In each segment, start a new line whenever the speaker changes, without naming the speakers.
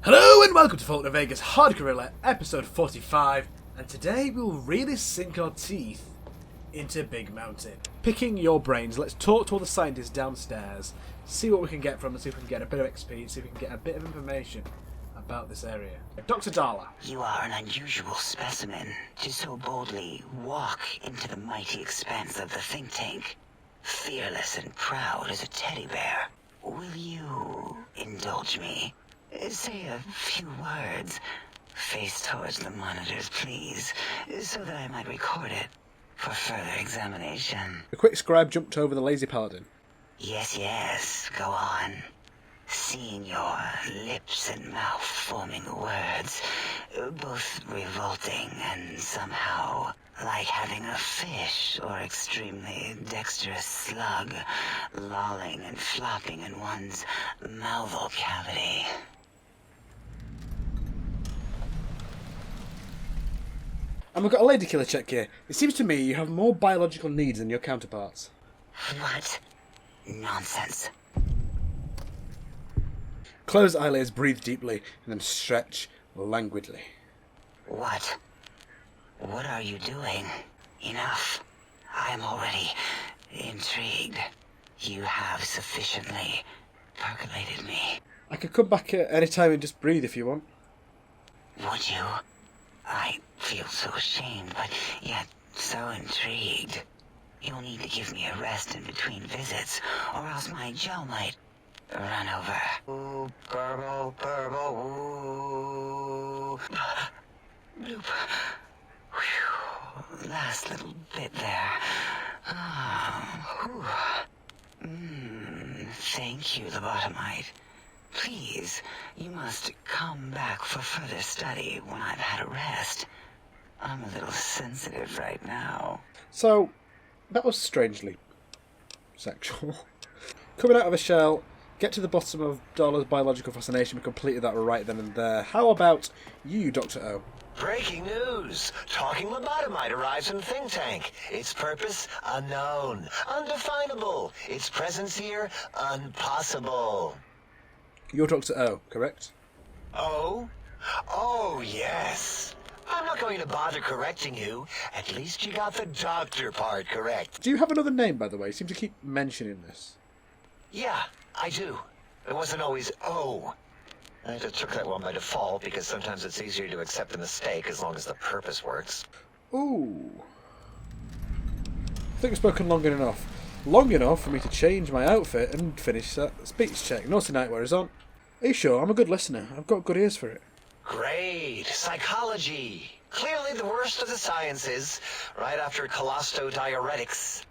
Hello and welcome to Fallout Vegas Hardcore Roulette, episode 45, and today we'll really sink our teeth into Big Mountain. Picking your brains, let's talk to all the scientists downstairs, see what we can get from them, see if we can get a bit of XP, see if we can get a bit of information about this area. Dr. Darla.
You are an unusual specimen to so boldly walk into the mighty expanse of the think tank, fearless and proud as a teddy bear. Will you indulge me? Say a few words. Face towards the monitors, please, so that I might record it for further examination.
The quick scribe jumped over the lazy paladin.
Yes, go on. Seeing your lips and mouth forming words, both revolting and somehow like having a fish or extremely dexterous slug lolling and flopping in one's mouthal cavity.
And we've got a lady killer check here. It seems to me you have more biological needs than your counterparts.
What? Nonsense.
Close eyelids, breathe deeply, and then stretch languidly.
What? What are you doing? Enough. I am already intrigued. You have sufficiently percolated me.
I could come back at any time and just breathe if you want.
Would you? I feel so ashamed, but yet so intrigued. You'll need to give me a rest in between visits, or else my jaw might run over. Ooh, burble, burble, ooh. Bloop. Whew. Last little bit there. Thank you, lobotomite. Please, you must come back for further study when I've had a rest. I'm a little sensitive right now.
So, that was strangely sexual. Coming out of a shell, get to the bottom of Darla's biological fascination. We completed that right then and there. How about you, Dr. O?
Breaking news! Talking lobotomite arrives in think tank. Its purpose, unknown. Undefinable. Its presence here, impossible.
You're Dr. O, correct?
Oh? Oh, yes. I'm not going to bother correcting you. At least you got the doctor part correct.
Do you have another name, by the way? You seem to keep mentioning this.
Yeah, I do. It wasn't always O. I just took that one by default because sometimes it's easier to accept a mistake as long as the purpose works.
Ooh. I think we've spoken long enough. Long enough for me to change my outfit and finish that speech check. Naughty Nightwear is on. Are you sure? I'm a good listener. I've got good ears for it.
Great. Psychology. Clearly the worst of the sciences, right after colostodiuretics.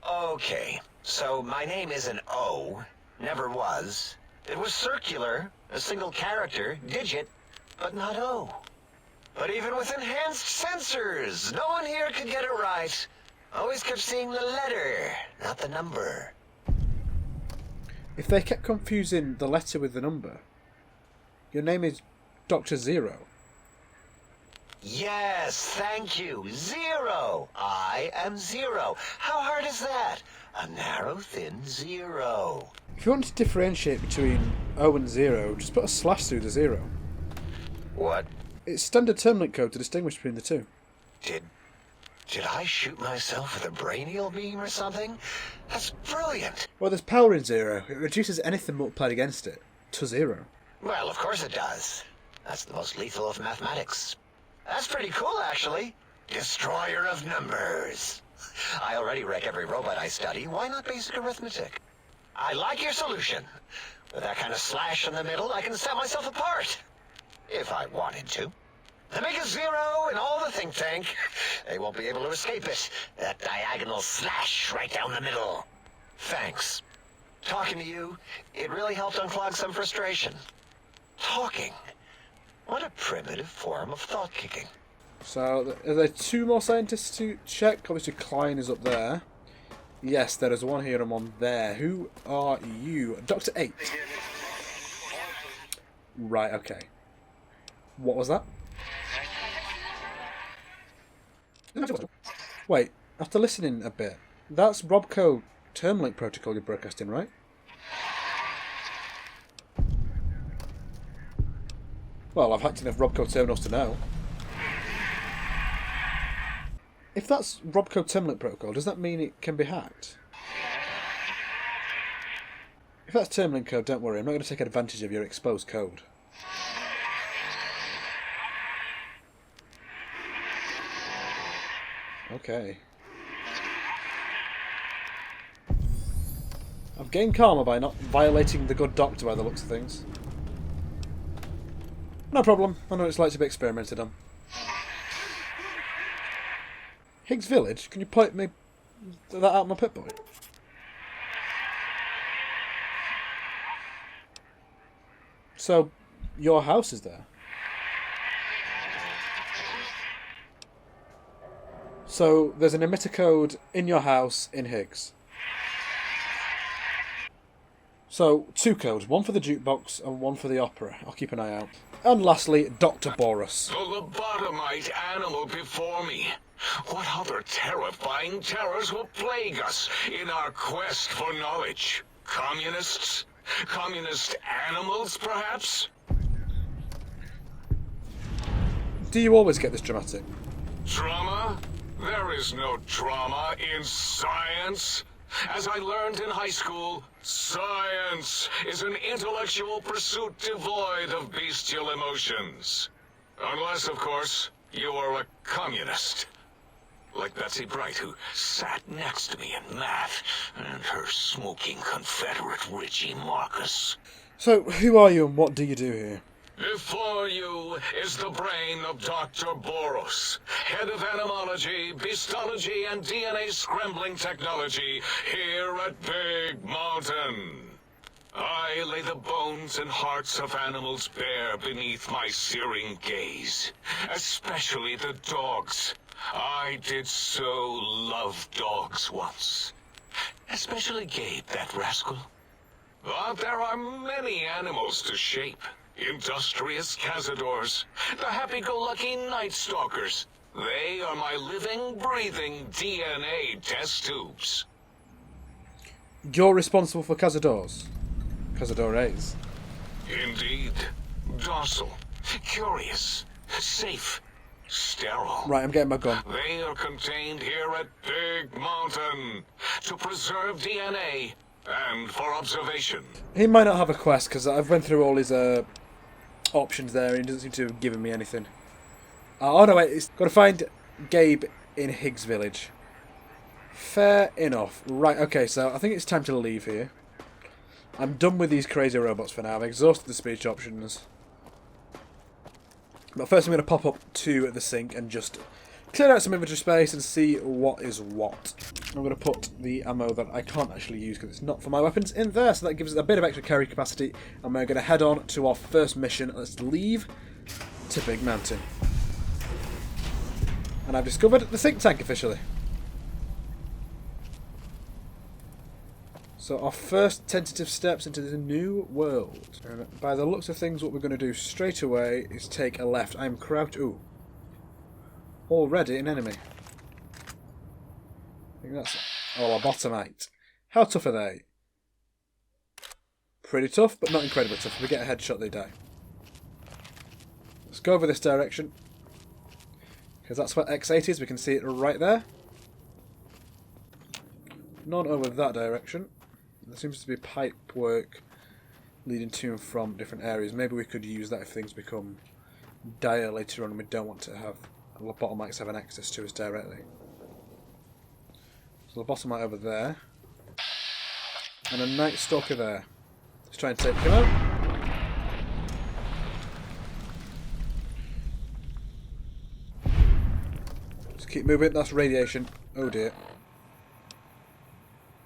Okay, so my name isn't O. Never was. It was circular, a single character, digit, but not O. But even with enhanced sensors, no one here could get it right. Always kept seeing the letter, not the number.
If they kept confusing the letter with the number, your name is Dr. Zero.
Yes, thank you. Zero. I am zero. How hard is that? A narrow, thin zero.
If you want to differentiate between O and Zero, just put a slash through the zero.
What?
It's standard terminate code to distinguish between the two.
Did I shoot myself with a brainial beam or something? That's brilliant.
Well, there's power in Zero. It reduces anything multiplied against it to zero.
Well, of course it does. That's the most lethal of mathematics. That's pretty cool, actually. Destroyer of numbers. I already wreck every robot I study. Why not basic arithmetic? I like your solution. With that kind of slash in the middle, I can set myself apart. If I wanted to. To make a zero in all the think tank, they won't be able to escape it. That diagonal slash right down the middle. Thanks. Talking to you, it really helped unclog some frustration. Talking. What a primitive form of thought kicking.
So, are there two more scientists to check? Obviously, Klein is up there. Yes, there is one here and one there. Who are you? Dr. 8. Right, okay. What was that? Wait, after listening a bit, that's Robco Termlink protocol you're broadcasting, right? Well, I've hacked enough Robco terminals to know. If that's Robco terminal protocol, does that mean it can be hacked? If that's terminal code, don't worry, I'm not going to take advantage of your exposed code. Okay. I've gained karma by not violating the good doctor by the looks of things. No problem, I know what it's like to be experimented on. Higgs Village? Can you point me that out my pit boy? So, your house is there? So, there's an emitter code in your house in Higgs. So, 2 codes, one for the jukebox and one for the opera. I'll keep an eye out. And lastly, Dr. Boros.
The lobotomite animal before me. What other terrifying terrors will plague us in our quest for knowledge? Communists? Communist animals, perhaps?
Do you always get this dramatic?
Trauma? There is no trauma in science. As I learned in high school, science is an intellectual pursuit devoid of bestial emotions. Unless, of course, you are a communist. Like Betsy Bright, who sat next to me in math, and her smoking Confederate Richie Marcus.
So, who are you and what do you do here?
Before you is the brain of Dr. Boros, head of animology, beastology, and DNA scrambling technology here at Big Mountain. I lay the bones and hearts of animals bare beneath my searing gaze, especially the dogs. I did so love dogs once. Especially Gabe, that rascal. But there are many animals to shape. Industrious cazadors, the happy-go-lucky night stalkers. They are my living, breathing DNA test tubes.
You're responsible for cazadors? Cazadores?
Indeed. Docile, curious, safe, sterile.
Right, I'm getting my gun.
They are contained here at Big Mountain to preserve DNA and for observation.
He might not have a quest, because I've went through all his options there and he doesn't seem to have given me anything. Oh no, wait, it's got to find Gabe in Higgs Village. Fair enough. Right, okay, so I think it's time to leave here. I'm done with these crazy robots for now. I've exhausted the speech options. But first I'm going to pop up to the sink and just clear out some inventory space and see what is what. I'm going to put the ammo that I can't actually use because it's not for my weapons in there, so that gives us a bit of extra carry capacity, and we're going to head on to our first mission. Let's leave to Big Mountain. And I've discovered the think tank officially. So our first tentative steps into the new world. And by the looks of things, what we're going to do straight away is take a left. I'm crouched. Ooh. Already an enemy. I think that's... Oh, lobotomite. How tough are they? Pretty tough, but not incredibly tough. If we get a headshot, they die. Let's go over this direction. Because that's where X8 is. We can see it right there. None over that direction. There seems to be pipe work leading to and from different areas. Maybe we could use that if things become dire later on and we don't want to have lobotomites having access to us directly. So lobotomite over there. And a night stalker there. Let's try and take him out. Let's keep moving. That's radiation. Oh dear.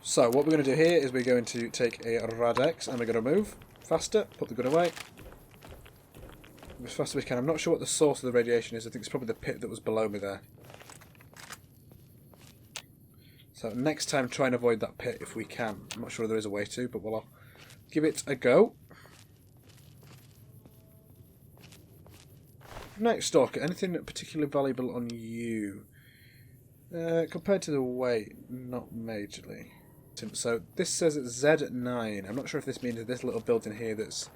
So what we're going to do here is we're going to take a Rad-X and we're going to move faster, put the gun away. As fast as we can. I'm not sure what the source of the radiation is. I think it's probably the pit that was below me there. So next time try and avoid that pit if we can. I'm not sure there is a way to, but we'll give it a go. Night Stalker, anything particularly valuable on you? Compared to the weight, not majorly. So this says it's Z9. I'm not sure if this means this little building here that's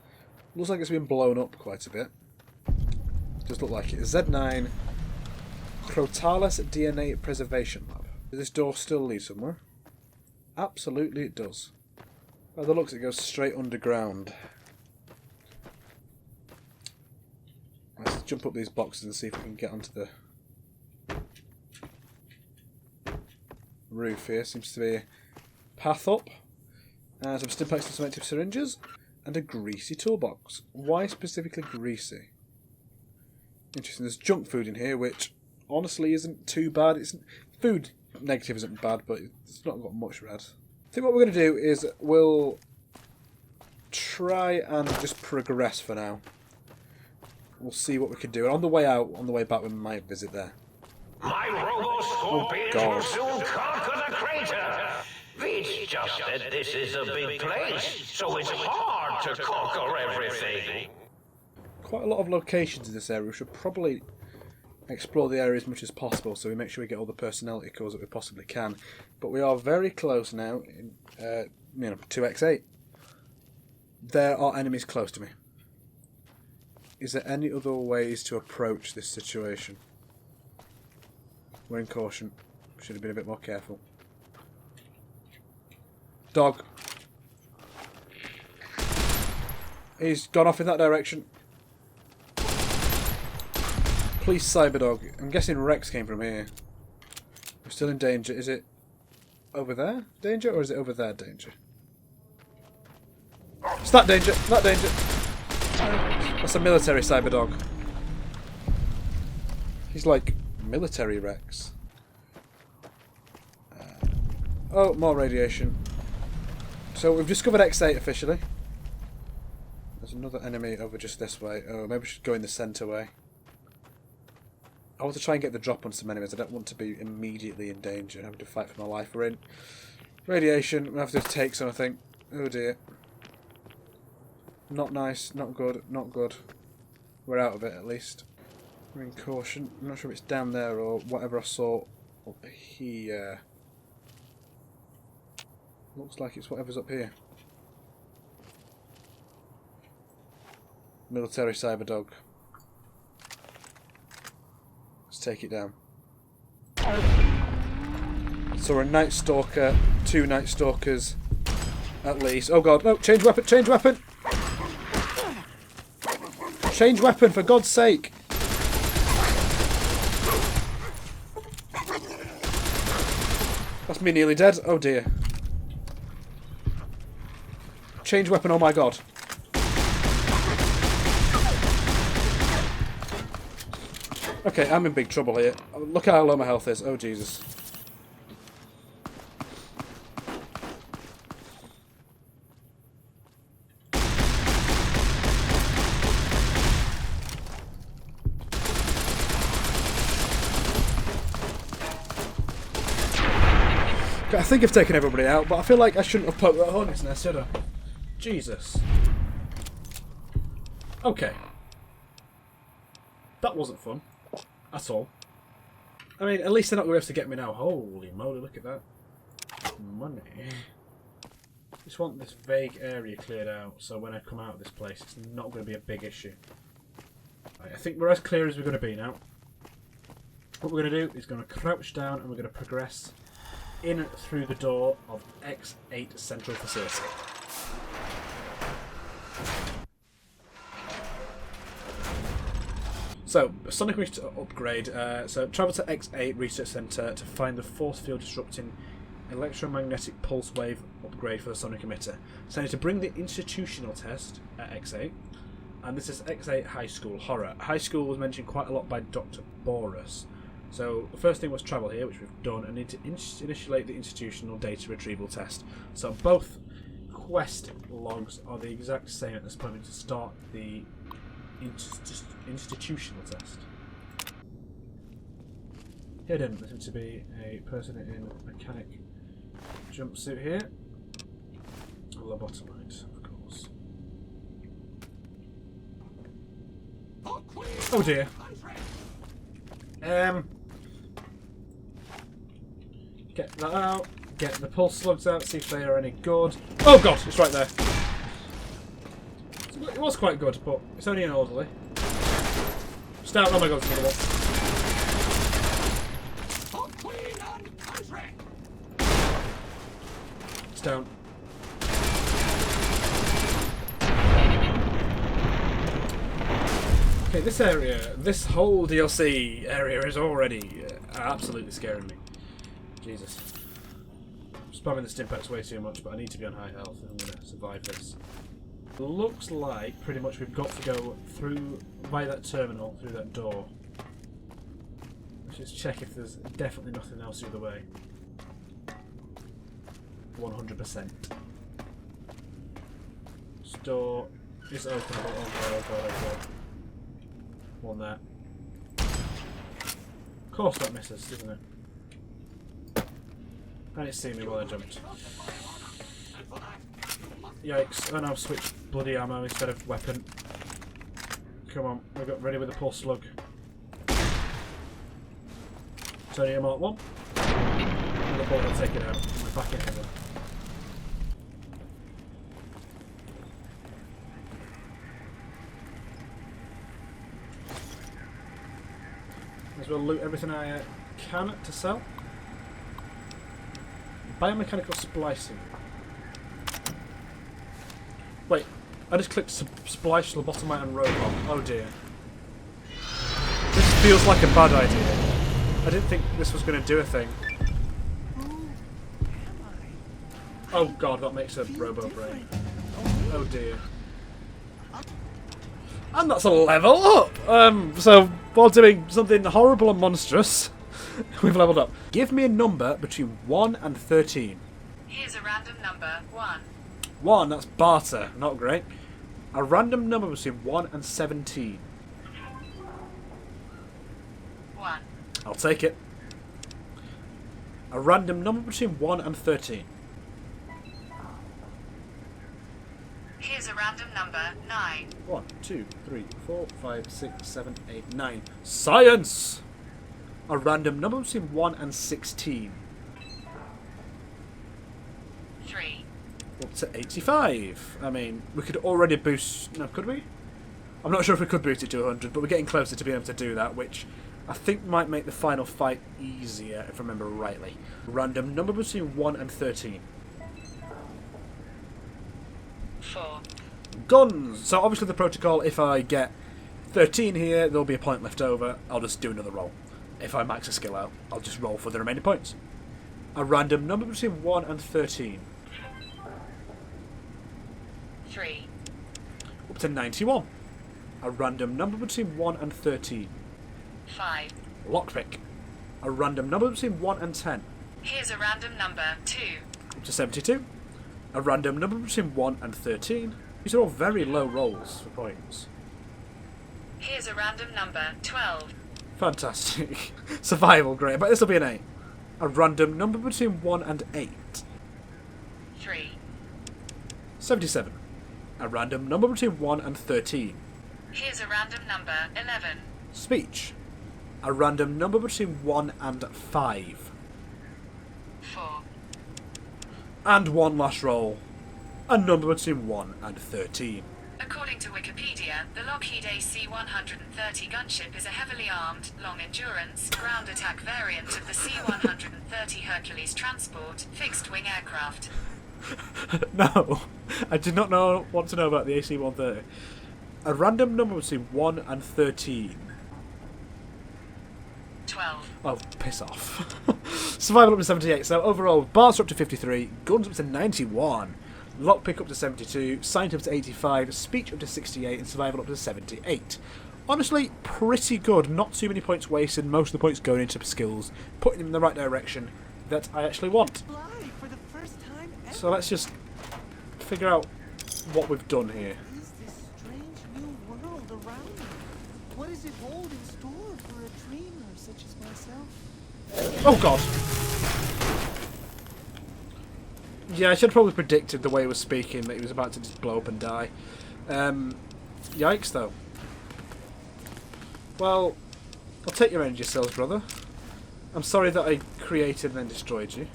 looks like it's been blown up quite a bit. Does look like it. Z9 Crotalis DNA Preservation Lab. Does this door still lead somewhere? Absolutely it does. By the looks it goes straight underground. Let's jump up these boxes and see if we can get onto the roof here. Seems to be a path up. Some stimpaks and some active syringes. And a greasy toolbox. Why specifically greasy? Interesting. There's junk food in here, which honestly isn't too bad. Food negative isn't bad, but it's not got much red. I think what we're going to do is we'll try and just progress for now. We'll see what we can do. And on the way out, on the way back, we might visit there.
My robo-scorpions will soon conquer the crater. Veach just said this is a big place, so it's hard to conquer everything.
Quite a lot of locations in this area. We should probably explore the area as much as possible, so we make sure we get all the personality cores that we possibly can. But we are very close now, in, to X8. There are enemies close to me. Is there any other ways to approach this situation? We're in caution. Should have been a bit more careful. Dog. He's gone off in that direction. Please, Cyberdog. I'm guessing Rex came from here. We're still in danger. Is it over there danger, or is it over there danger? It's that danger. That danger. That's a military Cyberdog. He's like military Rex. Oh, more radiation. So we've discovered X8 officially. There's another enemy over just this way. Oh, maybe we should go in the centre way. I want to try and get the drop on some enemies. I don't want to be immediately in danger and having to fight for my life. We're in radiation. We're going to have to take some, I think. Oh dear. Not nice. Not good. Not good. We're out of it at least. We're in caution. I'm not sure if it's down there or whatever I saw up here. Looks like it's whatever's up here. Military Cyberdog. Let's take it down. So we're a Night Stalker, 2 Night Stalkers at least. Oh god, no, change weapon, change weapon! Change weapon, for God's sake! That's me nearly dead, oh dear. Change weapon, oh my god. Okay, I'm in big trouble here. Look how low my health is. Oh Jesus. I think I've taken everybody out, but I feel like I shouldn't have poked that hornet's nest, should I? Jesus. Okay. That wasn't fun. At all. I mean, at least they're not going to have to get me now. Holy moly, look at that. Money. Just want this vague area cleared out, so when I come out of this place, it's not going to be a big issue. Right, I think we're as clear as we're going to be now. What we're going to do is going to crouch down and we're going to progress in through the door of X8 Central Facility. So, Sonic wish to upgrade. So, travel to X8 Research Center to find the force field disrupting electromagnetic pulse wave upgrade for the Sonic emitter. So, I need to bring the institutional test at X8. And this is X8 High School Horror. High School was mentioned quite a lot by Dr. Boris. So, the first thing was travel here, which we've done. I need to initiate the institutional data retrieval test. So, both quest logs are the exact same at this point. We need to start the institutional test. Hidden. There seems to be a person in a mechanic jumpsuit here. A lobotomite, of course. Oh dear. Get that out. Get the pulse slugs out. See if they are any good. Oh god, it's right there. It was quite good, but it's only an orderly. It's down. Oh my god, it's another one. It's down. Okay, this area, this whole DLC area is already absolutely scaring me. Jesus. I'm spamming the stimpaks way too much, but I need to be on high health if I'm going to survive this. Looks like pretty much we've got to go through by that terminal, through that door. Let's just check if there's definitely nothing else the other way. 100%. This door is openable. Oh god, oh god, oh god. One there. Of course that misses, doesn't it? And it's seen me while I jumped. Yikes, and I've switched bloody ammo instead of weapon. Come on, we got ready with the pulse slug. Turning a Mark 1. And the bullet will take it out. We're back in heaven. As well loot everything I can to sell. Biomechanical splicing. Wait, I just clicked splice lobotomite and robot. Oh dear. This feels like a bad idea. I didn't think this was going to do a thing. Oh god, that makes a robo brain. Oh dear. And that's a level up! So, while doing something horrible and monstrous, we've leveled up. Give me a number between 1 and 13.
Here's a random number, 1.
1, that's barter, not great. A random number between 1 and 17.
1.
I'll take it. A random number between 1 and 13.
Here's a random number, 9.
1, 2, 3, 4, 5, 6, 7, 8, 9. Science! A random number between 1 and 16.
3.
Up to 85. I mean, we could already boost... No, could we? I'm not sure if we could boost it to 100, but we're getting closer to being able to do that, which I think might make the final fight easier, if I remember rightly. Random number between 1 and 13.
4.
Guns! So obviously the protocol, if I get 13 here, there'll be a point left over. I'll just do another roll. If I max a skill out, I'll just roll for the remaining points. A random number between 1 and 13.
3.
Up to 91. A random number between 1 and 13.
5.
Lockpick. A random number between 1 and 10.
Here's a random number, 2.
Up to 72. A random number between 1 and 13. These are all very low rolls for points.
Here's a random number, 12.
Fantastic. Survival, great. But this will be an 8. A random number between 1 and 8.
3.
77. A random number between 1 and 13.
Here's a random number, 11.
Speech. A random number between 1 and 5.
4.
And one last roll. A number between 1 and 13.
According to Wikipedia, the Lockheed AC-130 gunship is a heavily armed, long-endurance, ground attack variant of the C-130 Hercules transport, fixed-wing aircraft.
No, I did not want to know about the AC-130. A random number between 1 and 13.
12.
Oh, piss off. Survival up to 78, so overall, bars up to 53, guns up to 91, lockpick up to 72, science up to 85, speech up to 68, and survival up to 78. Honestly, pretty good. Not too many points wasted, most of the points going into skills, putting them in the right direction that I actually want. So let's just figure out what we've done here.
Is this strange new world around me? What does it hold in store for a dreamer such as myself?
Oh god! Yeah, I should have probably predicted the way he was speaking that he was about to just blow up and die. Yikes though. Well, I'll take your energy cells, brother. I'm sorry that I created and then destroyed you.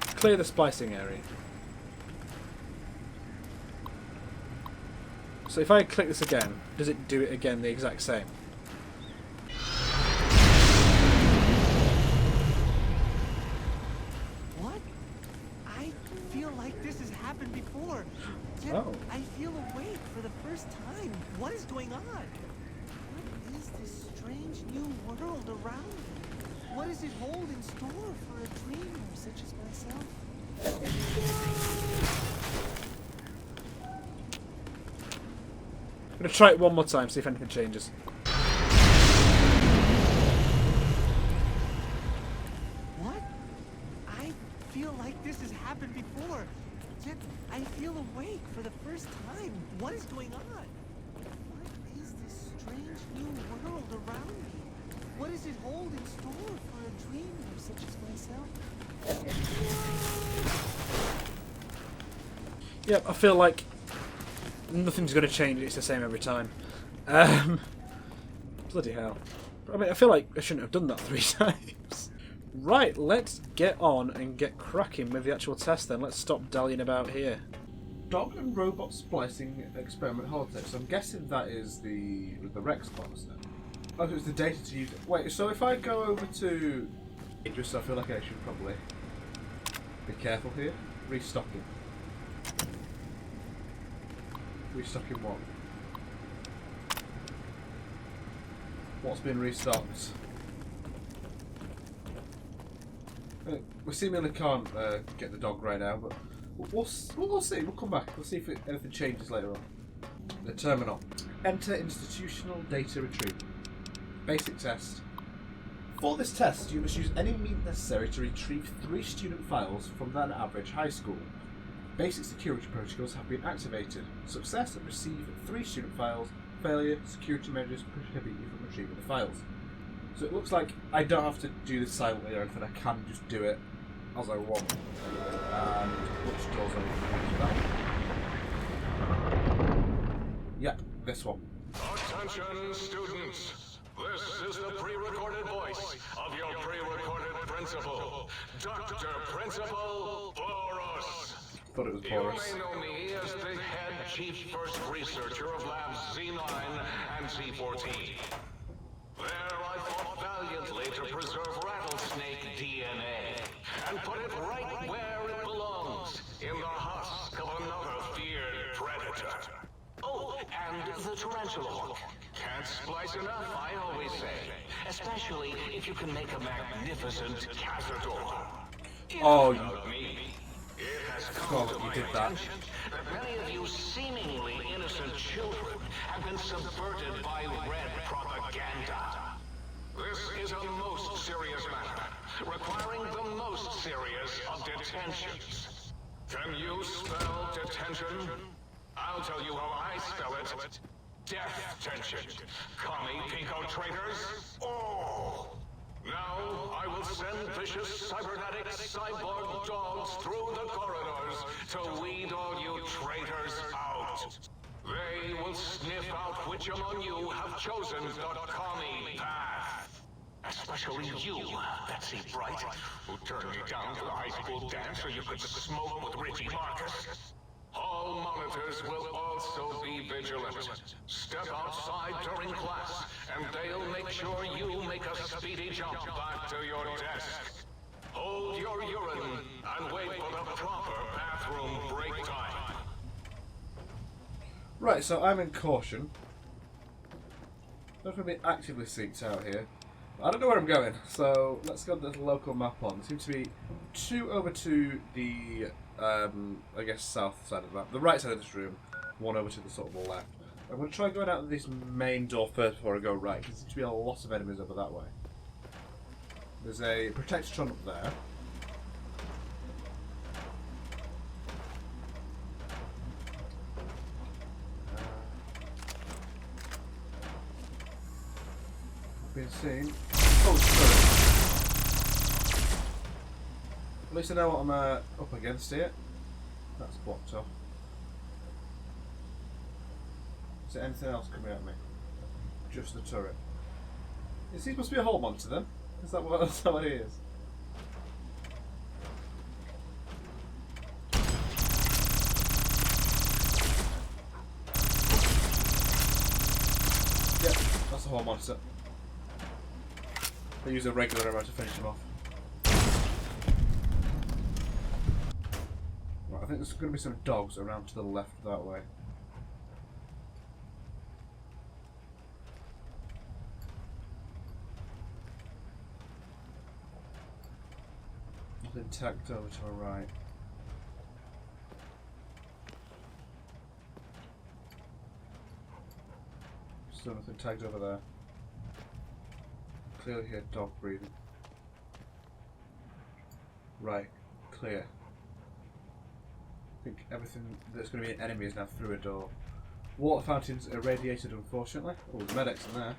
Clear the splicing area. So if I click this again, does it do it again the exact same?
happened before. Yet
Oh.
I feel awake for the first time. What is going on? What is this strange new world around me? What does it hold in store for a dreamer such as myself?
I'm gonna try it one more time, see if anything changes.
What? I feel like this has happened before. Yet I feel awake for the first time. What is going on? What is this strange new world around me? What does it hold in store for a dreamer such as myself?
Yep, I feel like nothing's going to change, it's the same every time. Bloody hell. I mean, I feel like I shouldn't have done that 3 times. Right, let's get on and get cracking with the actual test then. Let's stop dallying about here. Dog and robot splicing experiment holotape. So I'm guessing that is the Rex box then. Oh, it's the data to use. Wait, so if I go over to... Just I feel like I should probably be careful here. Restocking. Restocking what? What's been restocked? We seemingly can't get the dog right now, but we'll see. We'll come back. We'll see if anything changes later on. The terminal. Enter institutional data retrieval. Basic test. For this test, you must use any means necessary to retrieve 3 student files from an average high school. Basic security protocols have been activated. Success: receive 3 student files. Failure: security measures prohibit you from retrieving the files. So it looks like I don't have to do this silently or anything. I can just do it as I want. And which doors are we? Yep, this one.
Attention, students. This is the pre-recorded voice of your pre-recorded principal, Dr. Principal Boros.
Thought it was
You
Boris.
may know me as the head chief first researcher of Labs Z9 and Z14. There I fought valiantly to preserve rattlesnake DNA and put it right where it belongs, in the husk of another feared predator. Oh, and the tarantula hook. Can't splice enough, I always say. Especially if you can make a magnificent cazador.
Oh,
Me. It has come to
you
my
did that.
attention that many of you seemingly innocent children have been subverted by red propaganda. This is a most serious matter, requiring the most serious of detentions. Can you spell detention? I'll tell you how I spell it. Death tension. Commie pinko traitors. Oh! Now I will send vicious cybernetic cyborg dogs through the corridors to weed all you traitors out. They will sniff out which among you have chosen the commie path. Especially you, Betsy Bright, who turned me down to the high school dance so you could smoke with Richie Marcus. All monitors will also be vigilant. Step outside during class, and they'll make sure you make a speedy jump back to your desk. Hold your urine and wait for the proper bathroom break time.
Right, so I'm in caution. Not going to be actively seeked out here. I don't know where I'm going, so let's go to the local map on. There seems to be 2 over to the, I guess, south side of the map. The right side of this room, 1 over to the sort of left. I'm going to try going out of this main door first before I go right, because there seems to be a lot of enemies over that way. There's a Protectron up there. Been seen. Oh, sorry. At least I know what I'm up against here. That's blocked off. Is there anything else coming at me? Just the turret. This must be a whole monster then. Is that what it is? Yep, that's a whole monster. They use a regular ammo to finish him off. Right, think there's going to be some dogs around to the left that way. Nothing tacked over to my right. Still nothing tagged over there. Clearly hear dog breathing. Right, clear. I think everything that's going to be an enemy is now through a door. Water fountains irradiated, unfortunately. Oh, there's medics in there.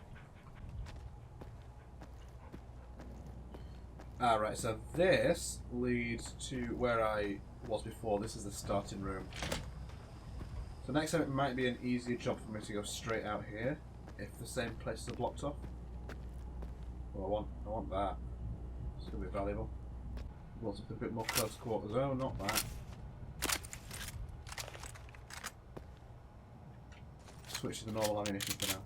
Ah, right, so this leads to where I was before. This is the starting room. So next time it might be an easier job for me to go straight out here if the same places are blocked off. Well, I want that. It's going to be valuable. Want something a bit more close quarters. Oh, not that. Switch to the normal ammunition for now.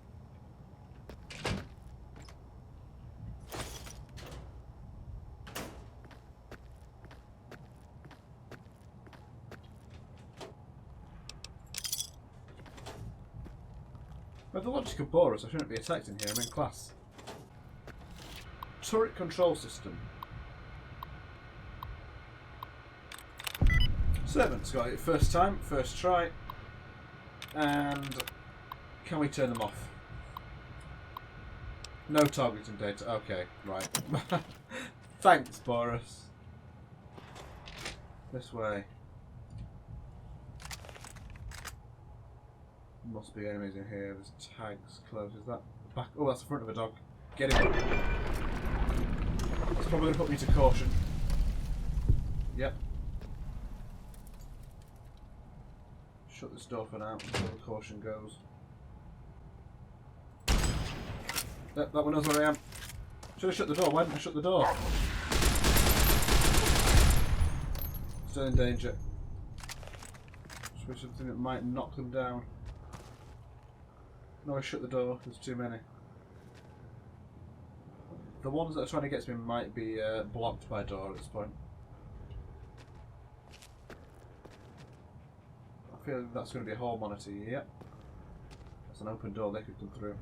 But the logic of Boros, I shouldn't be attacked in here. I'm in class. Turret control system. Servants got it first time, first try. And can we turn them off? No targeting data. Okay, right. Thanks, Boros. This way. Must be enemies in here. There's tags close. Is that the back? Oh, that's the front of a dog. Get him. It's probably going to put me to caution. Yep. Shut this door for now until the caution goes. Yep, that one knows where I am. Should have shut the door. Why didn't I shut the door? Still in danger. Should be something that might knock them down. No, I shut the door. There's too many. The ones that are trying to get to me might be blocked by a door at this point. I feel like that's going to be a hall monitor. Yep. That's an open door. They could come through.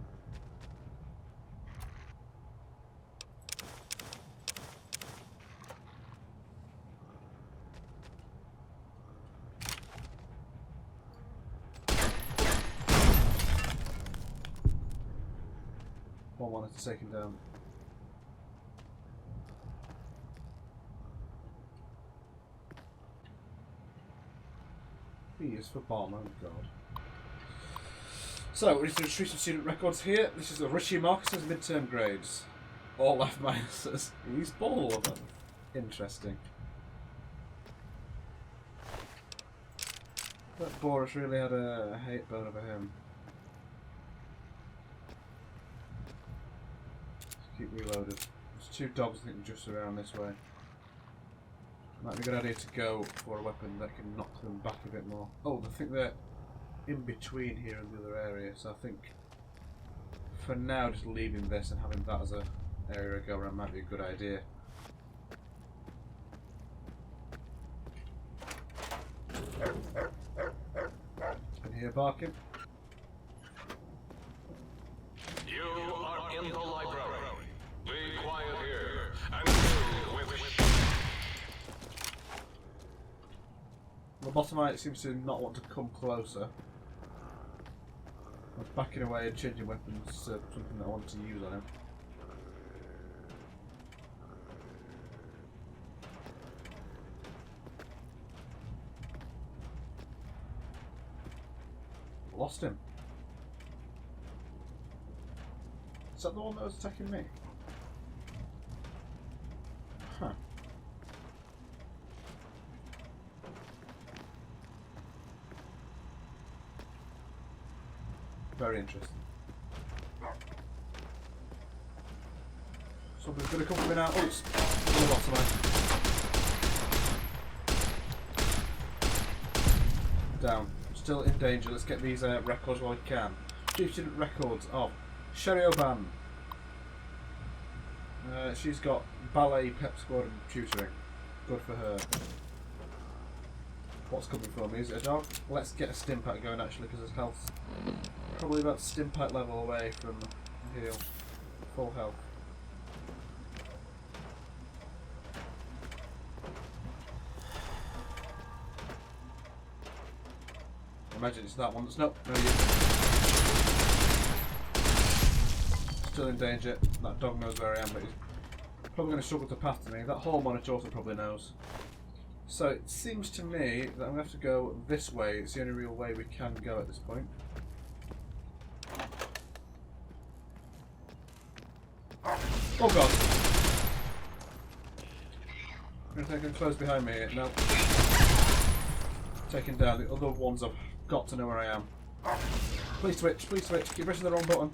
Hall monitor taken down. He is for bomb, oh god. So, we need to retrieve some student records here. This is the Richie Marcus's midterm grades. All F minuses. He's all of them. Interesting. That Boris really had a hate bone over him. Let's keep reloaded. There's two dogs I think just around this way. Might be a good idea to go for a weapon that can knock them back a bit more. Oh, I think they're in between here and the other area, so I think for now just leaving this and having that as a area to go around might be a good idea. Can hear barking.
You are in the library. Be quiet here and deal with
Lobotomite seems to not want to come closer. I'm backing away and changing weapons to something that I want to use on him. Lost him. Is that the one that was attacking me? Huh. Very interesting. Something's going to come from me now. Oh, it's on the bottom line. Down. Still in danger. Let's get these records while we can. Chief student records of Sherry O'Ban. She's got ballet, pep squad and tutoring. Good for her. what's coming for me. Is it a dog? Let's get a stim pack going actually, because his health's probably about stim pack level away from heal. Full health. I imagine it's that one. That's no. Still in danger. That dog knows where I am, but he's probably going to struggle to path to me. That hall monitor also probably knows. So it seems to me that I'm going to have to go this way. It's the only real way we can go at this point. Oh god! I'm going to take him close behind me. No. Taken down. The other ones have got to know where I am. Please switch, please switch. Keep pressing the wrong button.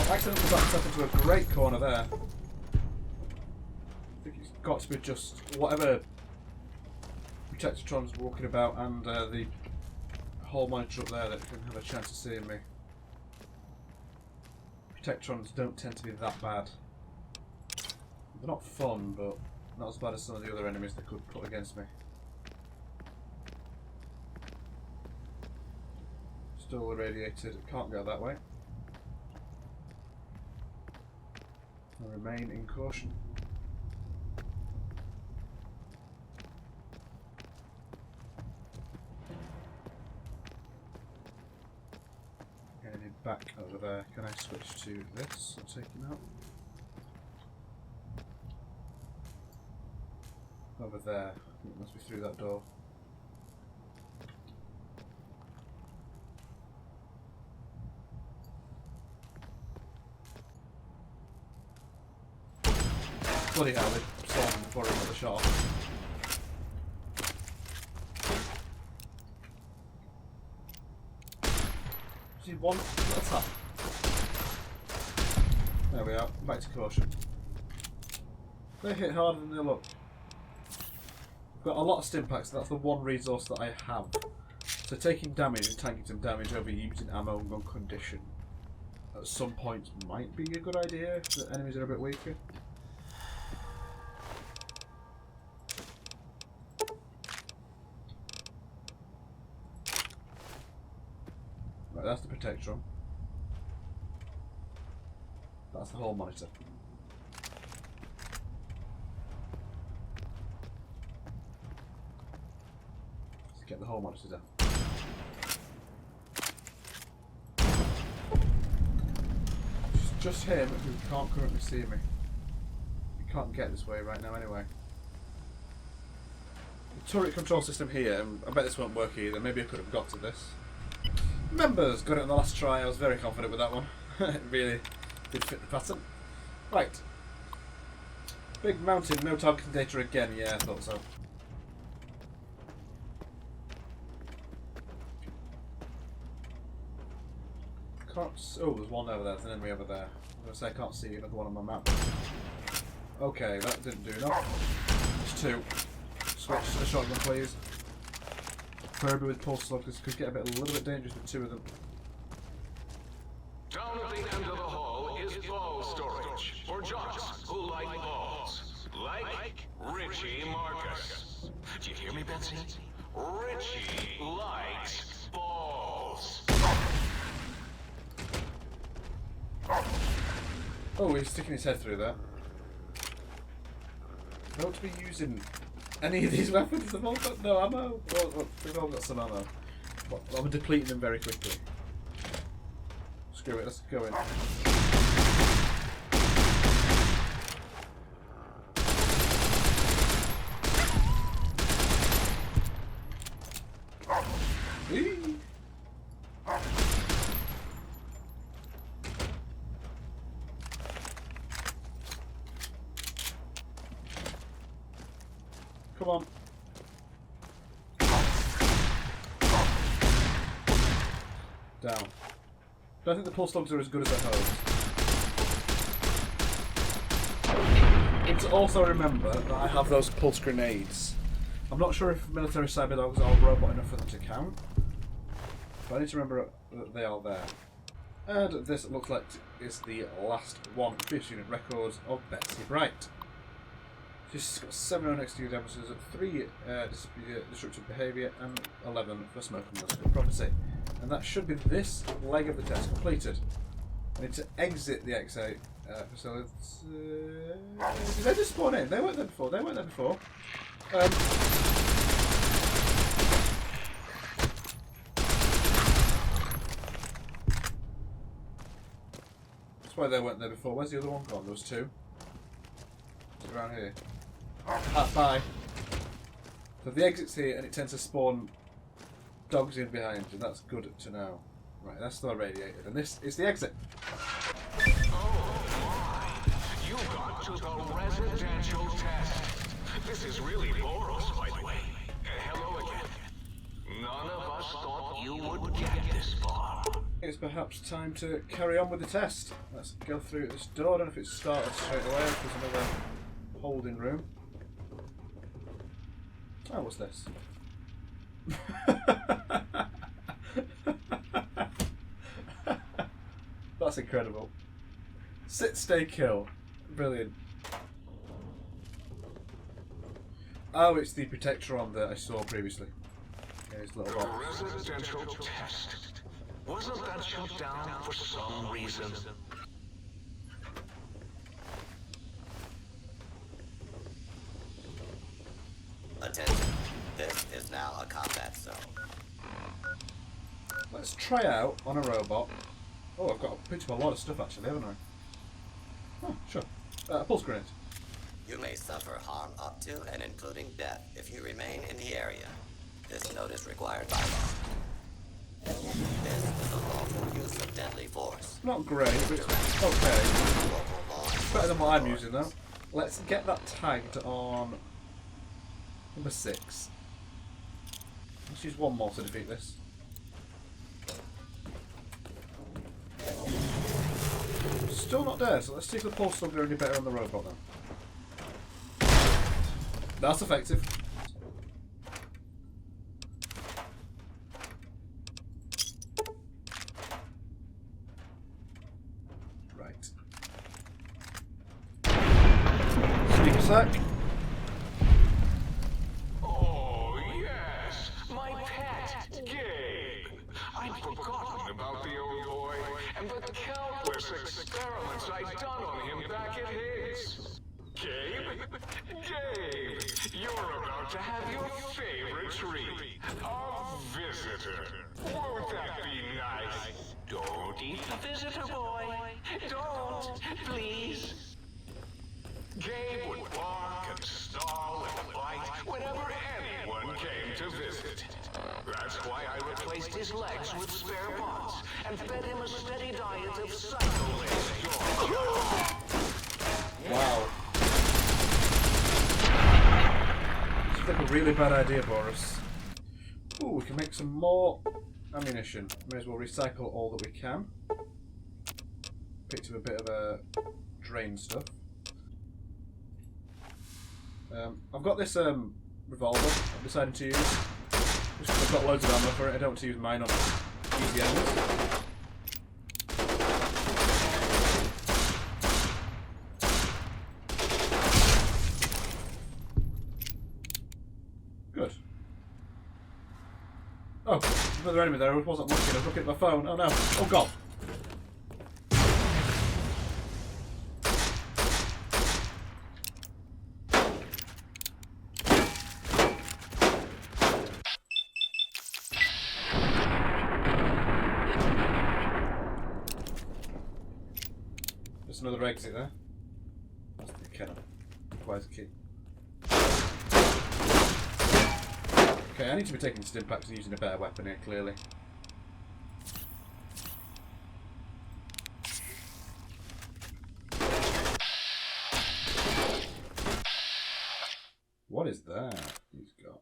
I've accidentally got myself into a great corner there. I think it's got to be just whatever Protectron's walking about and the hall monitor up there that can have a chance of seeing me. Protectrons don't tend to be that bad. They're not fun, but not as bad as some of the other enemies they could put against me. Still irradiated, can't go that way. I remain in caution. Getting back over there. Can I switch to this and take him out? Over there. I think it must be through that door. Bloody hell, they saw him before he got the shot off. See one little tap. There we are, back to caution. They hit harder than they look. I've got a lot of stim packs, so that's the one resource that I have. So taking damage and tanking some damage over using ammo and gun condition at some point might be a good idea if the enemies are a bit weaker. Right, that's the Protectron. That's the hall monitor. Let's get the hall monitor down. It's just him who can't currently see me. He can't get this way right now anyway. The turret control system here, I bet this won't work either. Maybe I could have got to this. Members got it on the last try. I was very confident with that one. It really did fit the pattern. Right. Big mountain, no targeting data again. Yeah, I thought so. Can't. Oh, there's one over there. There's an enemy over there. I'm going to say I can't see another one on my map. Okay, that didn't do enough. There's two. Switch to the shotgun, please. Preferably with pulse slug, this could get a little bit dangerous with two of them.
Down at the end of the hall is ball storage for jocks who like balls. Like Richie Marcus. Do you hear me, Betsy? Richie likes balls.
Oh, he's sticking his head through that. I don't want to be using any of these weapons. They've all got no ammo. Well, they've all got some ammo. But I'm depleting them very quickly. Screw it, let's go in. Whee! Come on. Down. Don't think the pulse slugs are as good as I hoped. And to also remember that I have those pulse grenades. I'm not sure if military cyber dogs are robot enough for them to count, but I need to remember that they are there. And this looks like is the last one. Previous unit records of Betsy Bright. She's got 7 next year damages, 3 destructive behaviour, and 11 for smoke and illicit property. And that should be this leg of the test completed. I need to exit the X8 facility. Did they just spawn in? They weren't there before. They weren't there before. That's why they weren't there before. Where's the other one gone? There was 2. It's around here. Ah, bye. So the exit's here, and it tends to spawn dogs in behind, and that's good to know. Right, that's still irradiated, and this is the exit.
Oh my! You got to the residential test. This is really Boros, by the way. Hello again. None of us thought you would get this far.
It's perhaps time to carry on with the test. Let's go through this door. I don't know if it's started straight away, if there's another holding room. Oh, what's this? That's incredible. Sit, stay, kill. Brilliant. Oh, it's the Protectron that I saw previously. Okay, his little box.
The residential test. Wasn't that shut down for some reason?
Attention. This is now a combat zone.
Let's try out on a robot. Oh, I've got picked up a lot of stuff actually, haven't I? Oh, sure. Pulse grenade.
You may suffer harm up to and including death if you remain in the area. This note is required by law. This is a lawful use of deadly force.
Not great, but it's okay. Better than what I'm using though. Let's get that tagged on number 6. Let's use one more to defeat this. Still not dead, so let's see if the pulse will do any better on the robot then. That's effective. Right. Sneak attack.
Oh, yes, my pet, Gabe. I'd forgotten about the old boy and the countless experiments I'd done on him back at Higgs. Gabe? Gabe, you're about to have your favorite treat. A visitor. Won't that be nice? Don't eat the visitor, boy. Don't, please. Gabe would bark and snarl and bite whenever anyone came to visit. That's why I replaced his legs with spare parts and fed him a steady diet of psycho-laced Georgia.
Wow. This is like a really bad idea, Boris. Ooh, we can make some more ammunition. May as well recycle all that we can. Picked up a bit of a drain stuff. I've got this revolver I've decided to use. Just because I've got loads of ammo for it, I don't want to use mine on easy enemies. Good. Oh, there's another enemy there. I wasn't looking. I was looking at my phone. Oh no. Oh god. There's another exit there. That's the killer. Requires a key. Okay, I need to be taking stim packs and using a better weapon here, clearly. What is that he's got?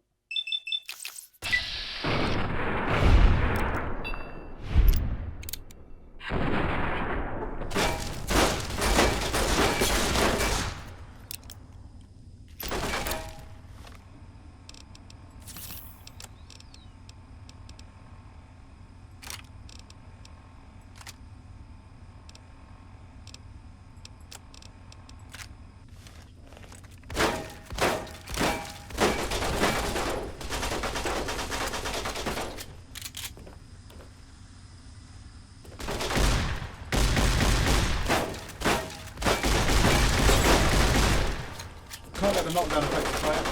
knockdown effect to fire.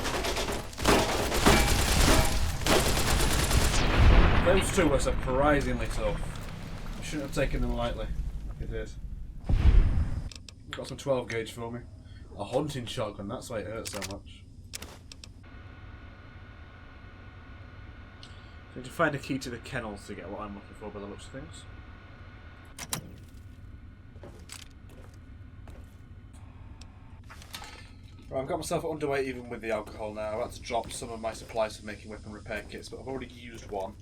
Those two were surprisingly tough. Shouldn't have taken them lightly. Like I did. Got some 12 gauge for me. A hunting shotgun, that's why it hurts so much. So to find a key to the kennels to get what I'm looking for by the looks of things. Right, I've got myself underweight even with the alcohol now. I've had to drop some of my supplies for making weapon repair kits, but I've already used one.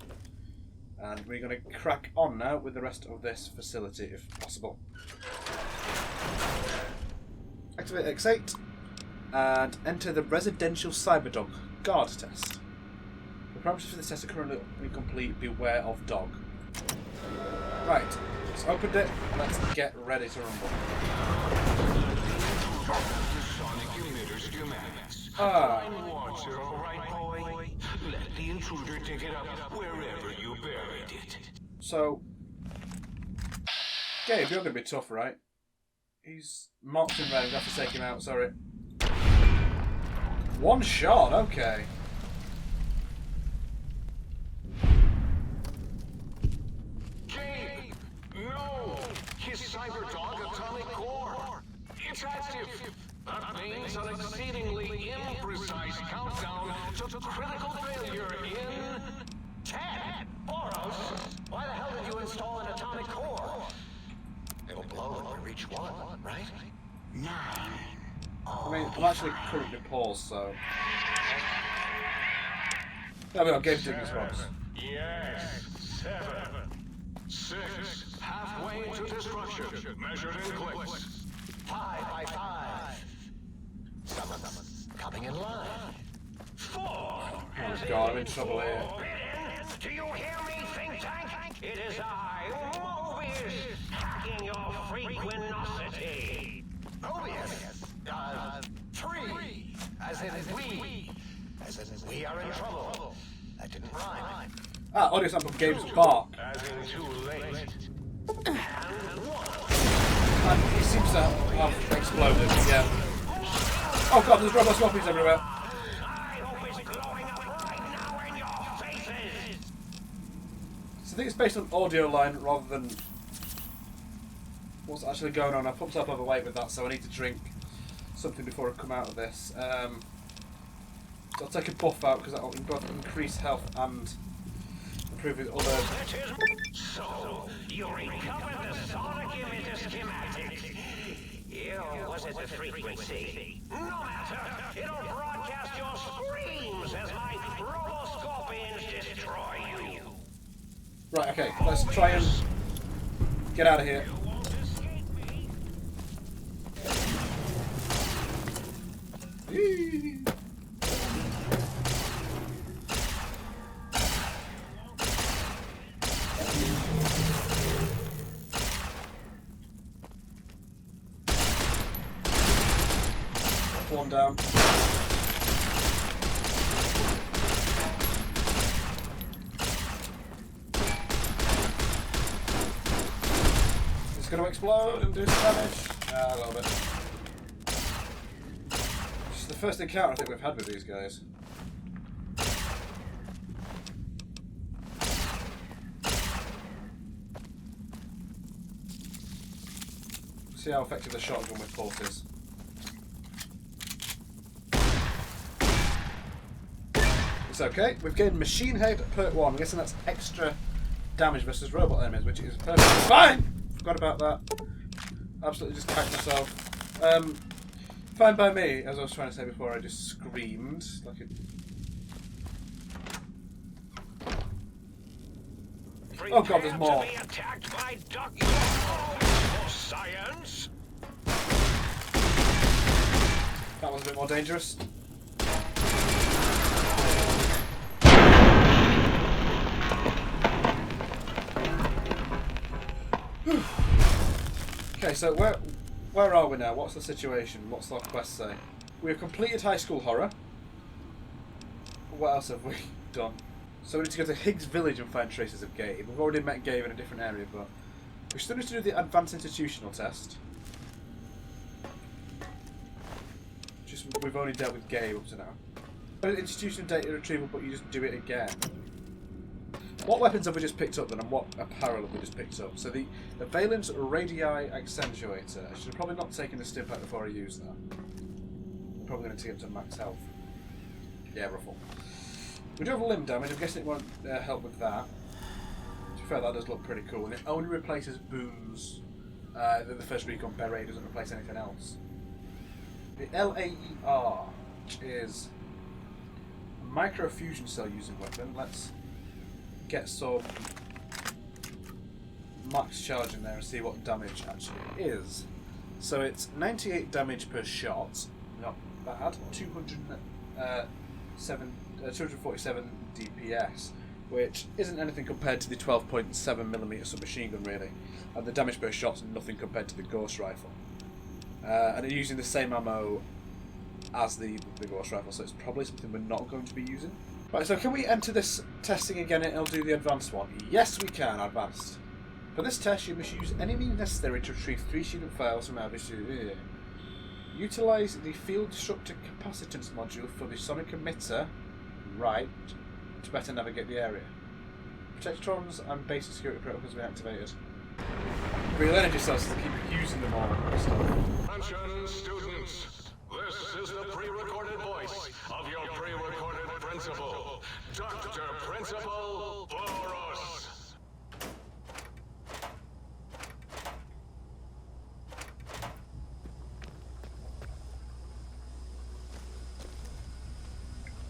And we're going to crack on now with the rest of this facility if possible. Activate X8 and enter the residential cyberdog guard test. The parameters for this test are currently incomplete. Beware of dog. Right, just opened it. Let's get ready to rumble.
Water, all right, boy? Let the intruder dig it up wherever you buried it.
So, Gabe, you're going to be tough, right? He's marked in red. We have to take him out. Sorry. One shot. Okay.
Gabe! No! His cyberdog atomic core! It's active! That means an exceedingly imprecise countdown to critical failure in 10.
Boros, why the hell did you install an atomic core? It'll blow when we reach 1, right?
9.
I mean, I'm actually currently paused, so. There we go, Gabe's doing his response.
Yes. 7. 6. Halfway to destruction, measured in clicks.
5 by 5. Someone's coming in line.
4.
Oh god, I'm in trouble here.
Do you hear me, think tank? It is I, Mobius, hacking your frequenosity.
Mobius. 3. As in we. As in we are in trouble. That didn't rhyme.
Ah, audio sample from Gabe's bark.
As in too late.
And he seems to have exploded, yeah. Oh god, there's rubber swappies everywhere.
I hope it's glowing up right now in your faces.
So I think it's based on audio line rather than what's actually going on. I put myself overweight with that, so I need to drink something before I come out of this. So I'll take a buff out because that will both increase health and improve with other.
So, you recovered the sonic emitter schematics. Was it the frequency? No matter. It'll broadcast your screams as my roboscorpions destroy you.
Right, okay, let's try and get out of here.
You won't escape me.
One down. It's going to explode and do some damage. A little bit. It's the first encounter I think we've had with these guys. See how effective the shotgun with pulse is. It's okay. We've gained Machine Head perk 1. I'm guessing that's extra damage versus robot enemies, which is perfectly fine! Forgot about that. Absolutely just cacked myself. Fine by me, as I was trying to say before, I just screamed like it. Oh god, there's more.
Prepare to be attacked by Dr. for science.
That was a bit more dangerous. Okay, so where are we now? What's the situation? What's our quest say? We have completed High School Horror. What else have we done? So we need to go to Higgs Village and find traces of Gabe. We've already met Gabe in a different area, but we still need to do the Advanced Institutional test. Which is because we've only dealt with Gabe up to now. Institution data retrieval, but you just do it again. What weapons have we just picked up then, and what apparel have we just picked up? So the Valence Radii Accentuator. I should have probably not taken the stim pack before I used that. I'm probably going to take it to max health. Yeah, ruffle. We do have limb damage. I'm guessing it won't help with that. To be fair, that does look pretty cool, and it only replaces boons. The first recon beret doesn't replace anything else. The LAER is a microfusion cell using weapon. Let's get some max charge in there and see what damage actually is. So it's 98 damage per shot, not bad. 247 DPS, which isn't anything compared to the 12.7mm submachine gun really, and the damage per shot's nothing compared to the Ghost Rifle. And it's using the same ammo as the Ghost Rifle, so it's probably something we're not going to be using. Right, so can we enter this testing again and it'll do the advanced one? Yes, we can, advanced. For this test, you must use any means necessary to retrieve 3 student files from our distributor. Utilise the field destructor capacitance module for the sonic emitter, right, to better navigate the area. Protectrons and basic security protocols have been activated. Real energy cells to keep using them all and stuff.
Attention, students. This is the pre-recorded voice of your pre-recorded principal, Dr. Principal Boros.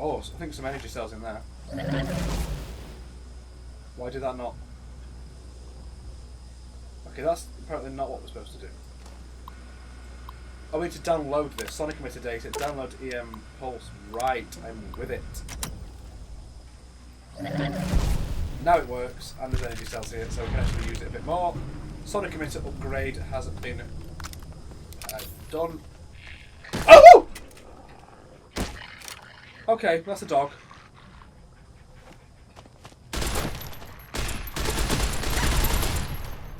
Oh, I think some energy cells in there. Why did that not? Okay, that's apparently not what we're supposed to do. Oh, we need to download this. Sonic emitter data. Download EM Pulse. Right, I'm with it. Now it works, and there's energy cells here, so we can actually use it a bit more. Sonic emitter upgrade hasn't been done. Oh! Okay, that's a dog.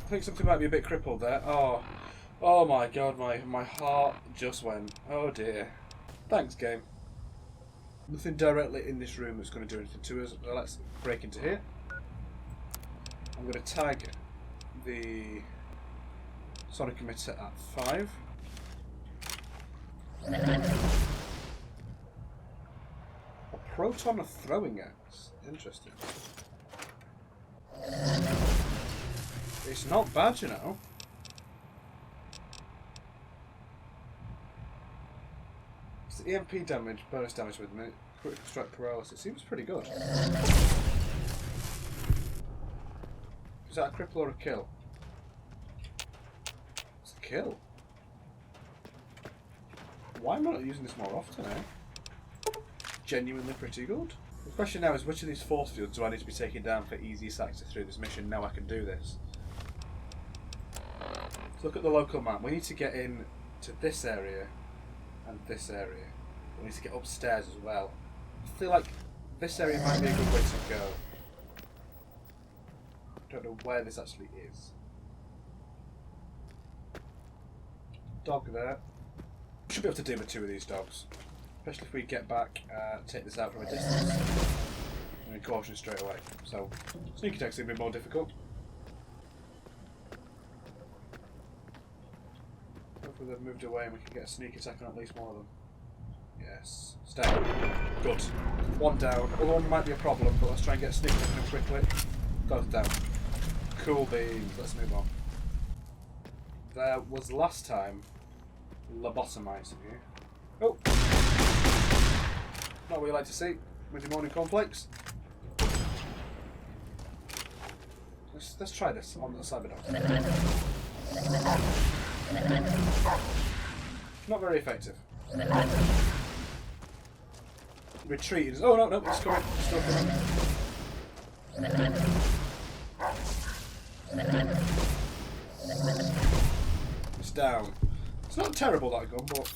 I think something might be a bit crippled there. Oh my god, my heart just went. Oh dear. Thanks, game. Nothing directly in this room that's going to do anything to us. Well, let's break into here. I'm going to tag the sonic emitter at 5. A proton throwing axe. Interesting. It's not bad, you know. It's the EMP damage, bonus damage with me. Critical strike paralysis. It seems pretty good. Is that a cripple or a kill? It's a kill. Why am I not using this more often, eh? Genuinely pretty good. The question now is, which of these force fields do I need to be taking down for easiest access through this mission? Now I can do this. So look at the local map. We need to get in to this area and this area. We need to get upstairs as well. I feel like this area might be a good way to go. I don't know where this actually is. Dog there. Should be able to deal with 2 of these dogs. Especially if we get back, take this out from a distance. And caution straight away. So, sneak attack's going to be more difficult. Hopefully they've moved away and we can get a sneak attack on at least one of them. Yes. Stay. Good. 1 down. Other one might be a problem, but let's try and get a sneak attack on him quickly. Both down. Cool beans. Let's move on. There was last time lobotomites in here. Oh! Not what you like to see with your morning cornflakes. Let's try this on the Cyberdog. Not very effective. Retreat is. Oh no, it's coming. It's still coming. It's down. It's not terrible, that gun, but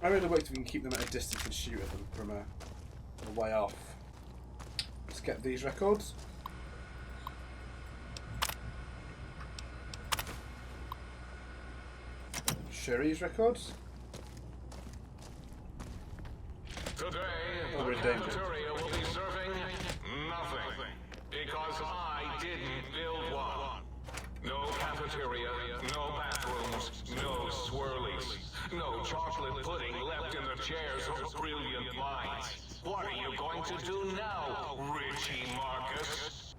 I really wait till we can keep them at a distance and shoot at them from a way off. Let's get these records. Sherry's records. Oh, we're
the
in danger.
cafeteria will be serving nothing. Because I didn't build one. No cafeteria, no bathrooms, no swirlies. No chocolate pudding left in the chairs of brilliant minds. What are you going to do now, Richie Marcus?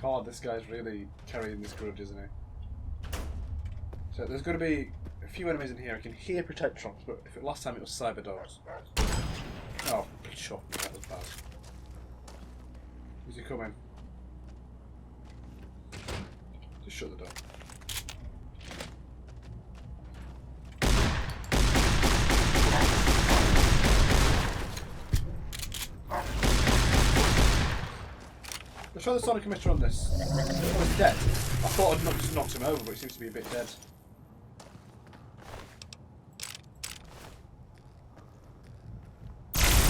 God, this guy's really carrying this grudge, isn't he? So there's going to be a few enemies in here. I can hear Protectrons, but if last time it was Cyber Dogs. Oh, shot me, that was bad. Is he coming? Just shut the door. Let's try the sonic emitter on this. Oh, he's dead. I thought I'd just knocked him over, but he seems to be a bit dead.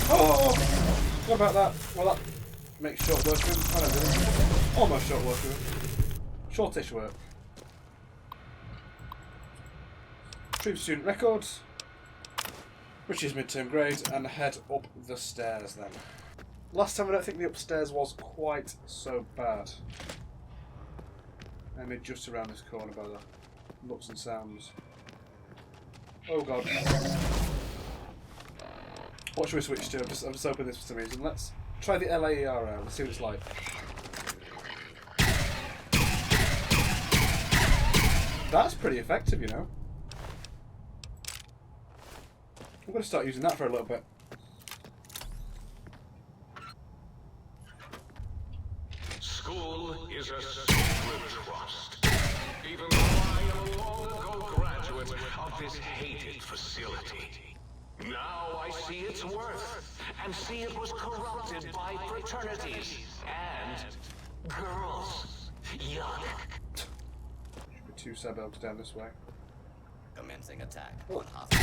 Oh! What about that? Well, that makes short work of him. Oh, no, didn't. Almost short work of him. Shortish work. Retrieve student records. Which is midterm grade, and head up the stairs then. Last time I don't think the upstairs was quite so bad. Let me just around this corner by the looks and sounds. Oh god. What should we switch to? I've just opened this for some reason. Let's try the LAER out. Let's see what it's like. That's pretty effective, you know. I'm going to start using that for a little bit.
School is a sacred trust. Even though I am a long ago graduate of this hated facility. Now I see its worth, and see it was corrupted by fraternities and girls. Yuck.
Should be 2 Cyberdogs down this way.
Commencing attack
Oh.
on hostile.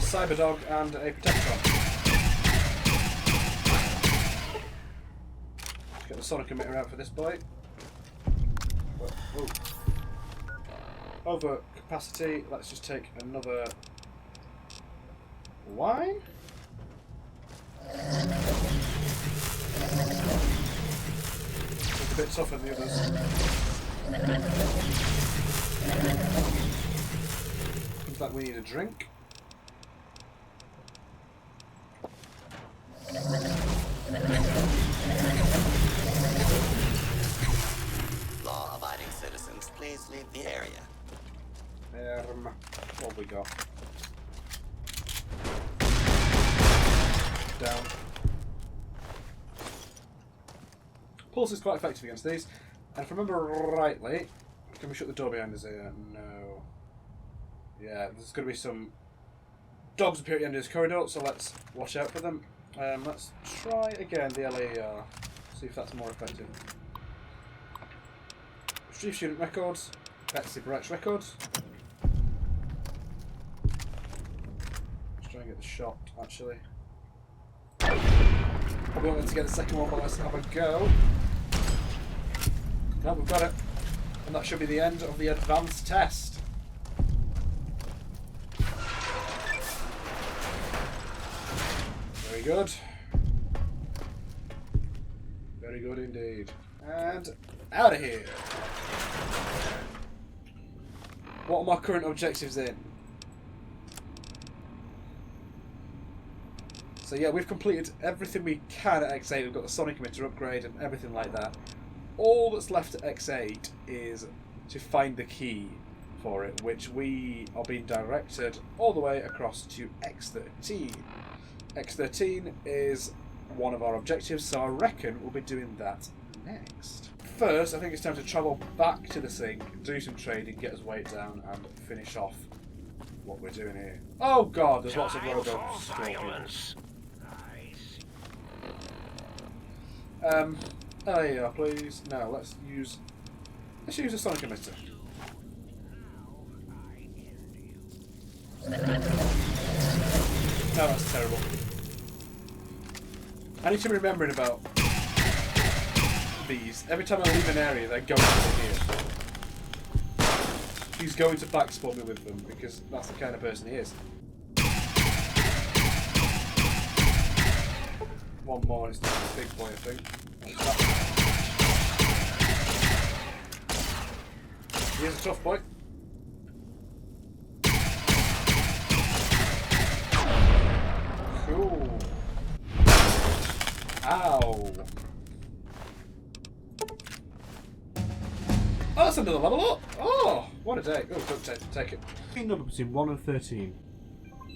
Cyberdog and a Protectron. Get the sonic emitter out for this boy. Oh. Over capacity. Let's just take another wine. It's a bit tougher than the others. Looks like we need a drink.
Law-abiding citizens, please leave the area.
What have we got? Down. Pulse is quite effective against these. And if I remember rightly, can we shut the door behind us here? No. Yeah, there's going to be some dogs appear at the end of this corridor, so let's watch out for them. Let's try again the LAER, see if that's more effective. Retrieve student records, Betsy Brett's records. Let's try and get the shot, actually. Probably wanted to get the second one, but let's have a go. No, we've got it. And that should be the end of the advanced test. Very good. Very good indeed. And out of here. What are my current objectives in? So yeah, we've completed everything we can at X8. We've got the sonic emitter upgrade and everything like that. All that's left at X8 is to find the key for it, which we are being directed all the way across to X13. X13 is one of our objectives, so I reckon we'll be doing that next. First, I think it's time to travel back to the sink, do some trading, get us weight down, and finish off what we're doing here. Oh god, there's lots of robots stalking. There you are, please. Now let's use a sonic emitter. No, that's terrible. I need to be remembering about these. Every time I leave an area, they're going to here. He's going to backspawn me with them because that's the kind of person he is. one more, it's the big boy, I think. He's a tough boy. Cool. Ow. Oh, that's another level up! Oh, what a day. Oh, don't take it. Number between 1 and 13.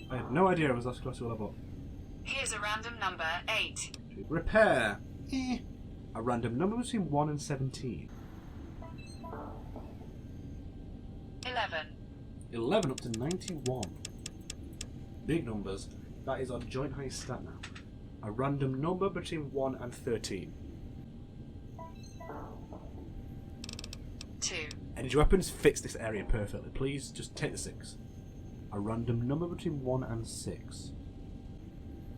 I had no idea I was that close to a level up.
Here's a random number, 8.
Repair. A random number between 1 and 17.
11.
11 up to 91. Big numbers. That is our joint highest stat now. A random number between 1 and 13.
2.
Energy weapons fits this area perfectly. Please just take the 6. A random number between 1 and 6.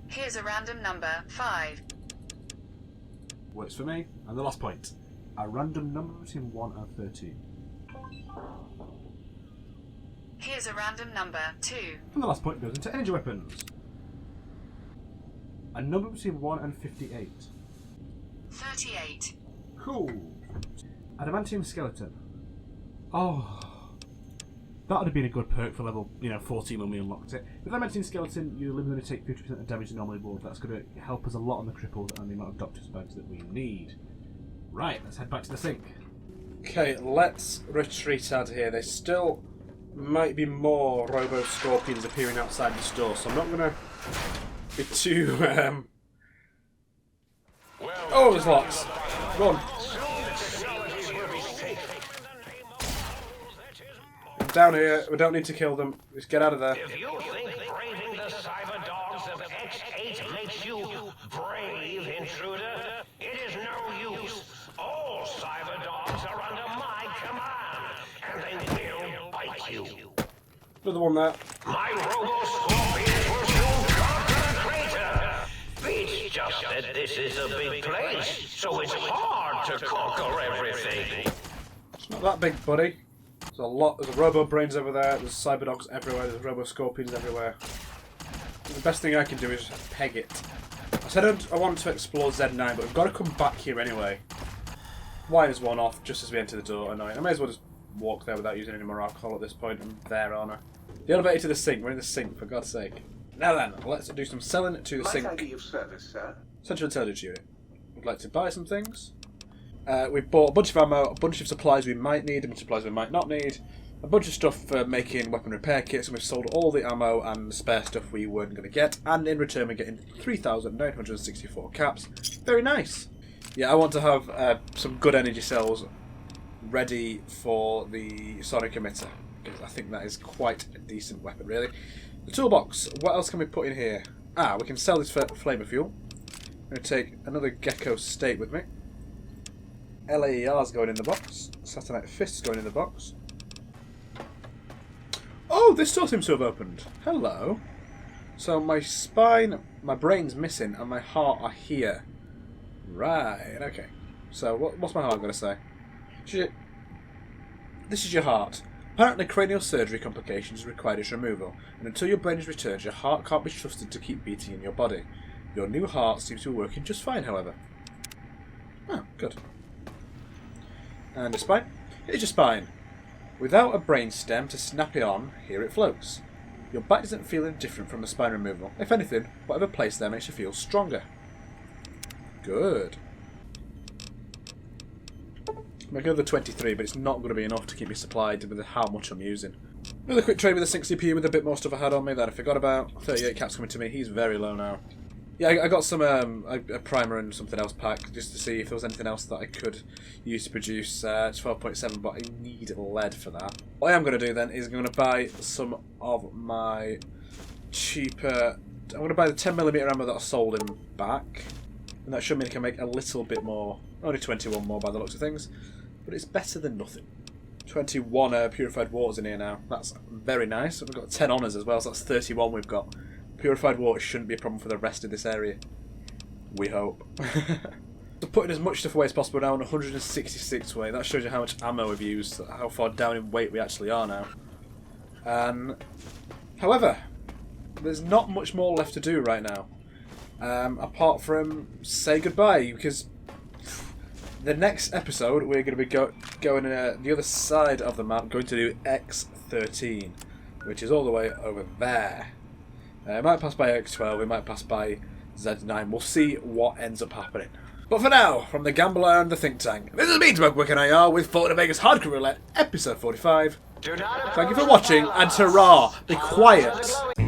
Here's a random number, 5.
Works for me. And the last point. A random number between 1 and 13.
Here's a random number, 2.
And the last point goes into energy weapons. A number between 1 and 58.
38.
Cool. Adamantium skeleton. Oh. That would have been a good perk for level, 14 when we unlocked it. With Adamantium skeleton, you eliminate take 50% of damage normally would. That's going to help us a lot on the cripples and the amount of doctor's bags that we need. Right, let's head back to the sink. Okay, let's retreat out of here. There still might be more robo-scorpions appearing outside the store, so I'm not going to be too... Oh, there's lots. Run. Down here. We don't need to kill them. Just get out of there.
If you think braving the cyber dogs of X8 makes you brave, intruder, it is no use. All cyber dogs are under my command, and they will bite you.
Another one there.
My robo-scorpions will soon conquer the crater. Beach just said this is a big place, so it's hard to conquer everything.
It's not that big, buddy. There's a lot. There's robo brains over there. There's cyber dogs everywhere. There's robo scorpions everywhere. And the best thing I can do is just peg it. I said I want to explore Z9, but we've got to come back here anyway. Why is one off just as we enter the door? Annoying. I may as well just walk there without using any more alcohol at this point. I'm there, aren't I? The elevator to the sink. We're in the sink, for God's sake. Now then, let's do some selling to the sink.
ID of service, sir.
Central Intelligence Unit. We'd like to buy some things. We've bought a bunch of ammo, a bunch of supplies we might need, a bunch of supplies we might not need, a bunch of stuff for making weapon repair kits, and we've sold all the ammo and spare stuff we weren't going to get, and in return we're getting 3,964 caps. Very nice! Yeah, I want to have some good energy cells ready for the sonic emitter, because I think that is quite a decent weapon, really. The toolbox, what else can we put in here? We can sell this for flamer fuel. I'm going to take another gecko steak with me. LAER's going in the box. Satellite Fist's going in the box. Oh, this door seems to have opened. Hello. So my spine, my brain's missing, and my heart are here. Right, okay. So what's my heart going to say? This is your heart. Apparently cranial surgery complications require its removal, and until your brain is returned, your heart can't be trusted to keep beating in your body. Your new heart seems to be working just fine, however. Oh, good. And a spine? Here's your spine. Without a brain stem to snap it on, here it floats. Your back doesn't feel any different from the spine removal. If anything, whatever placed there makes you feel stronger. Good. Make another 23, but it's not going to be enough to keep me supplied with how much I'm using. Another quick trade with a 6 CPU with a bit more stuff I had on me that I forgot about. 38 caps coming to me. He's very low now. Yeah, I got some a primer and something else pack just to see if there was anything else that I could use to produce 12.7, but I need lead for that. What I am going to do then is I'm going to buy some of my cheaper... I'm going to buy the 10mm ammo that I sold him back, and that should mean I can make a little bit more. Only 21 more by the looks of things, but it's better than nothing. 21 purified waters in here now. That's very nice. We've got 10 honours as well, so that's 31 we've got. Purified water shouldn't be a problem for the rest of this area. We hope. So putting as much stuff away as possible now on 166 weight. That shows you how much ammo we've used, how far down in weight we actually are now. However, there's not much more left to do right now. apart from say goodbye, because the next episode we're going to be going the other side of the map, going to do X13, which is all the way over there. It might pass by X12, we might pass by Z9. We'll see what ends up happening. But for now, from the Gambler and the Think Tank, this has been Smokewick and IR with Fallout Vegas Hardcore Roulette, episode 45.
Do not
Thank you for watching, and hurrah, be quiet.